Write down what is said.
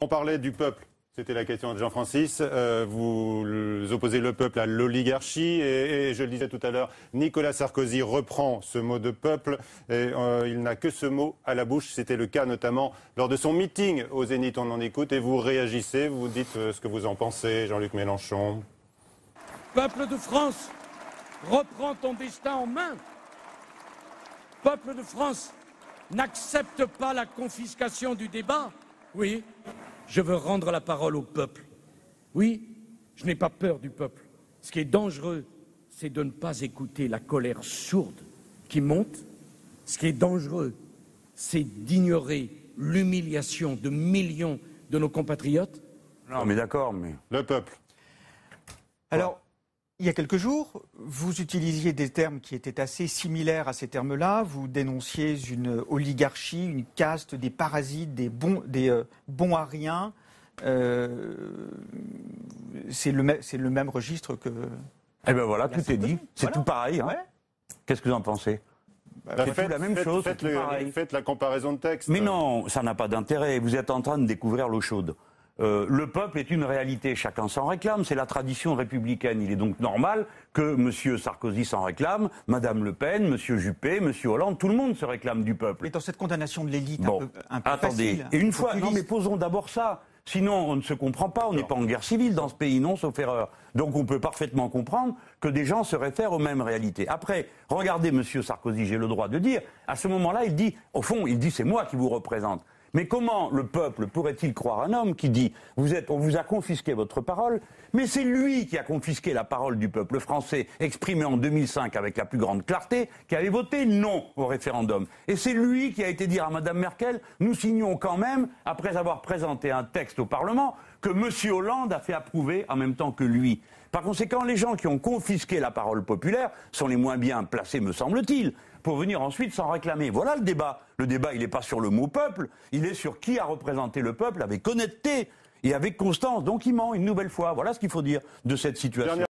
On parlait du peuple. C'était la question de Jean-Francis. Vous opposez le peuple à l'oligarchie et je le disais tout à l'heure, Nicolas Sarkozy reprend ce mot de peuple et il n'a que ce mot à la bouche. C'était le cas notamment lors de son meeting au Zénith. On en écoute et vous réagissez, vous dites ce que vous en pensez, Jean-Luc Mélenchon. Peuple de France, reprends ton destin en main. Peuple de France, n'accepte pas la confiscation du débat. Oui, je veux rendre la parole au peuple. Oui, je n'ai pas peur du peuple. Ce qui est dangereux, c'est de ne pas écouter la colère sourde qui monte. Ce qui est dangereux, c'est d'ignorer l'humiliation de millions de nos compatriotes. Non, mais d'accord, mais... Le peuple. Alors, il y a quelques jours, vous utilisiez des termes qui étaient assez similaires à ces termes-là. Vous dénonciez une oligarchie, une caste, des parasites, des bons à rien. C'est le même registre que... Eh bien voilà, tout est dit. C'est voilà. tout pareil. Hein. Ouais. Qu'est-ce que vous en pensez? C'est tout la même chose, c'est tout pareil. Faites la comparaison de texte. Mais non, ça n'a pas d'intérêt. Vous êtes en train de découvrir l'eau chaude. Le peuple est une réalité, chacun s'en réclame, c'est la tradition républicaine. Il est donc normal que M. Sarkozy s'en réclame, Mme Le Pen, M. Juppé, M. Hollande, tout le monde se réclame du peuple. Mais dans cette condamnation de l'élite Bon, un peu attendez, facile, et une fois, populiste. non mais posons d'abord ça. Sinon, on ne se comprend pas, on n'est pas en guerre civile dans ce pays, non, sauf erreur. Donc on peut parfaitement comprendre que des gens se réfèrent aux mêmes réalités. Après, regardez M. Sarkozy, j'ai le droit de dire, à ce moment-là, il dit, au fond, il dit c'est moi qui vous représente. Mais comment le peuple pourrait-il croire un homme qui dit on vous a confisqué votre parole, mais c'est lui qui a confisqué la parole du peuple français exprimée en 2005 avec la plus grande clarté, qui avait voté non au référendum. Et c'est lui qui a été dire à Mme Merkel, nous signons quand même, après avoir présenté un texte au Parlement, que M. Hollande a fait approuver en même temps que lui. Par conséquent, les gens qui ont confisqué la parole populaire sont les moins bien placés, me semble-t-il, pour venir ensuite s'en réclamer. Voilà le débat. Le débat, il n'est pas sur le mot peuple, il est sur qui a représenté le peuple avec honnêteté et avec constance. Donc il ment une nouvelle fois. Voilà ce qu'il faut dire de cette situation.